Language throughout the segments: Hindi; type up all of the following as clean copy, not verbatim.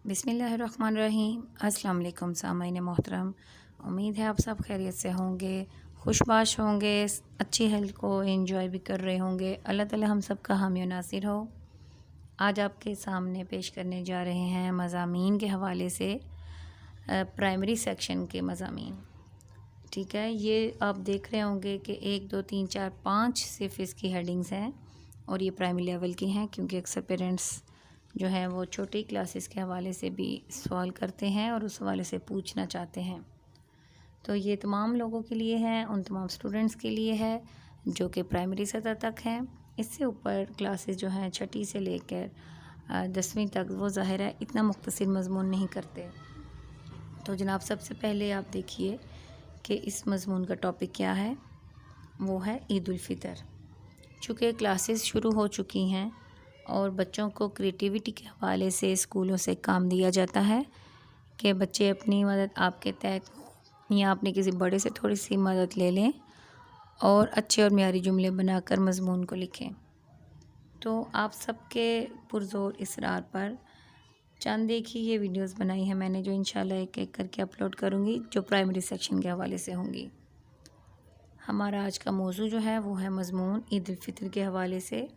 बिस्मिल्लाहिर्रहमानिर्रहीम। अस्सलाम वालेकुम सामाईन मोहतरम। उम्मीद है आप सब खैरियत से होंगे, खुशबाश होंगे, अच्छी हेल्थ को एंजॉय भी कर रहे होंगे। अल्लाह ताला हम सब का हामी नासिर हो। आज आपके सामने पेश करने जा रहे हैं मज़ामीन के हवाले से प्राइमरी सेक्शन के मज़ामीन। ठीक है, ये आप देख रहे होंगे कि 1 2 3 4 5 सिर्फ इसकी हेडिंग्स हैं और ये प्राइमरी लेवल की हैं, क्योंकि अक्सर पेरेंट्स जो हैं वो छोटी क्लासेस के हवाले से भी सवाल करते हैं और उस हवाले से पूछना चाहते हैं। तो ये तमाम लोगों के लिए है, उन तमाम स्टूडेंट्स के लिए है जो कि प्राइमरी सतह तक हैं। इससे ऊपर क्लासेस जो हैं 6ठी से लेकर 10वीं तक, वो ज़ाहिर है इतना मुख्तसर मज़मून नहीं करते। तो जनाब, सबसे पहले आप देखिए कि इस मज़मून का टॉपिक क्या है। वो है ईद उल फ़ितर। चूँकि क्लासेस शुरू हो चुकी हैं और बच्चों को क्रिएटिविटी के हवाले से स्कूलों से काम दिया जाता है कि बच्चे अपनी मदद आपके तहत या अपने किसी बड़े से थोड़ी सी मदद ले लें और अच्छे और मियारी जुमले बनाकर मज़मून को लिखें। तो आप सबके पुरज़ोर इसरार पर चंद देखिए ये वीडियोस बनाई हैं मैंने, जो इंशाल्लाह एक एक करके अपलोड करूँगी, जो प्राइमरी सेक्शन के हवाले से होंगी। हमारा आज का मौजू जो है वो है मज़मून ईद उल फ़ितर के हवाले से।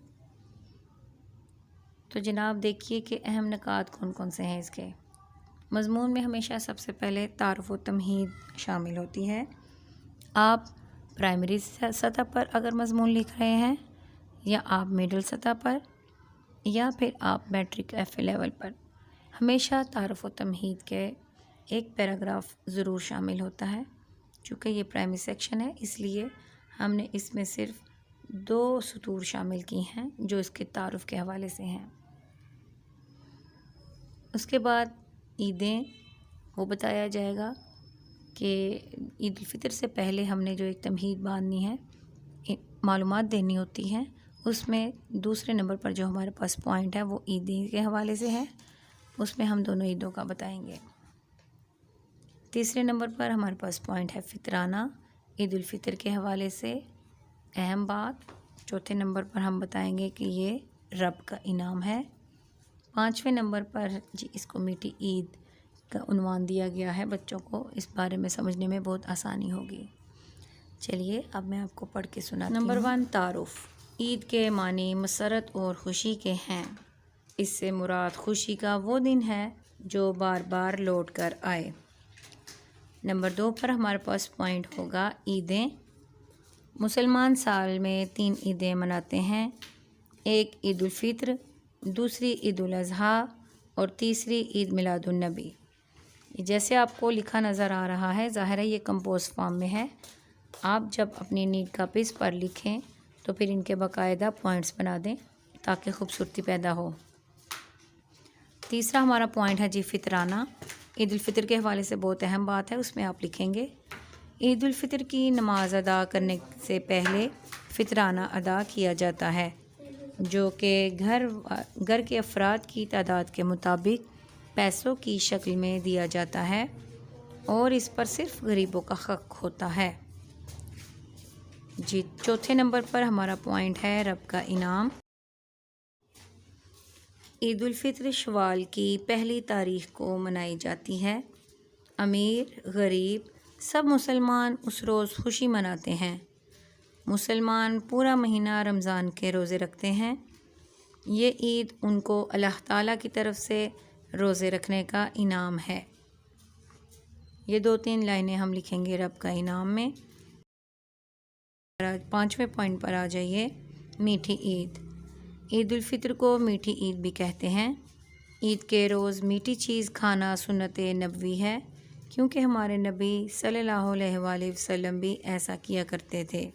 तो जनाब देखिए कि अहम निकात कौन कौन से हैं इसके। मज़मून में हमेशा सबसे पहले तारुफ़ व तमहीद शामिल होती है। आप प्राइमरी सतह पर अगर मज़मून लिख रहे हैं, या आप मिडिल सतह पर, या फिर आप मैट्रिक FA लेवल पर, हमेशा तारुफ़ व तमहीद के एक पैराग्राफ ज़रूर शामिल होता है। चूँकि ये प्राइमरी सेक्शन है, इसलिए हमने इसमें सिर्फ 2 सतूर शामिल की हैं जो इसके तारुफ़ के हवाले से हैं। उसके बाद ईदें वो बताया जाएगा कि ईद उल फ़ितर से पहले हमने जो एक तमहीद बांधनी है, मालूमात देनी होती हैं, उसमें दूसरे नंबर पर जो हमारे पास पॉइंट है वो ईदें के हवाले से है। उसमें हम दोनों ईदों का बताएंगे। तीसरे नंबर पर हमारे पास पॉइंट है फ़ितराना, ईद उल फ़ितर के हवाले से अहम बात। चौथे नंबर पर हम बताएंगे कि ये रब का इनाम है। 5वें नंबर पर जी इसको मीठी ईद का उन्वान दिया गया है। बच्चों को इस बारे में समझने में बहुत आसानी होगी। चलिए अब मैं आपको पढ़ के सुनाती हूँ। नंबर 1, तारुफ़। ईद के मानी मसरत और ख़ुशी के हैं। इससे मुराद खुशी का वो दिन है जो बार बार लौट कर आए। नंबर 2 पर हमारे पास पॉइंट होगा ईदें। मुसलमान साल में 3 ईदें मनाते हैं। एक ईद उल फ़ितर, दूसरी ईद उल अज़हा और तीसरी ईद मिलादुन नबी। जैसे आपको लिखा नज़र आ रहा है, ज़ाहिर है ये कंपोज फॉर्म में है। आप जब अपनी नीड कापीज़ पर लिखें तो फिर इनके बाकायदा पॉइंट्स बना दें ताकि खूबसूरती पैदा हो। तीसरा हमारा पॉइंट है जी फ़ितराना। ईद उल फ़ितर के हवाले से बहुत अहम बात है, उसमें आप लिखेंगे ईद उल फ़ितर की नमाज अदा करने से पहले फ़ितराना अदा किया जाता है, जो कि घर के अफराद की तादाद के मुताबिक पैसों की शक्ल में दिया जाता है और इस पर सिर्फ गरीबों का हक़ होता है जी। चौथे नंबर पर हमारा पॉइंट है रब का इनाम। ईद उल फ़ितर शवाल की पहली तारीख़ को मनाई जाती है। अमीर गरीब सब मुसलमान उस रोज़ खुशी मनाते हैं। मुसलमान पूरा महीना रमज़ान के रोज़े रखते हैं। ये ईद उनको अल्लाह ताला की तरफ से रोज़े रखने का इनाम है। ये 2-3 लाइनें हम लिखेंगे रब का इनाम में। 5वें पॉइंट पर आ जाइए, मीठी ईद। ईद उल फ़ितर को मीठी ईद भी कहते हैं। ईद के रोज़ मीठी चीज़ खाना सुन्नत नबवी है, क्योंकि हमारे नबी सल्लल्लाहु अलैहि वसल्लम भी ऐसा किया करते थे।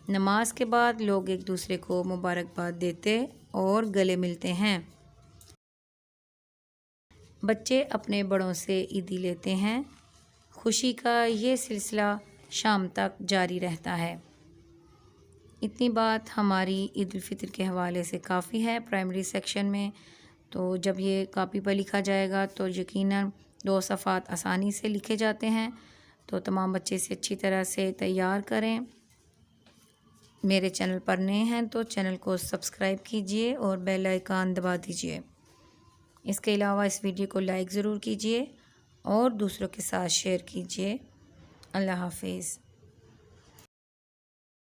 नमाज के बाद लोग एक दूसरे को मुबारकबाद देते और गले मिलते हैं। बच्चे अपने बड़ों से ईदी लेते हैं। खुशी का ये सिलसिला शाम तक जारी रहता है। इतनी बात हमारी ईद उल फ़ितर के हवाले से काफ़ी है प्राइमरी सेक्शन में। तो जब ये कॉपी पर लिखा जाएगा तो यकीनन 2 सफ़ात आसानी से लिखे जाते हैं। तो तमाम बच्चे इसे अच्छी तरह से तैयार करें। मेरे चैनल पर नए हैं तो चैनल को सब्सक्राइब कीजिए और बेल आइकन दबा दीजिए। इसके अलावा इस वीडियो को लाइक ज़रूर कीजिए और दूसरों के साथ शेयर कीजिए। अल्लाह हाफिज़।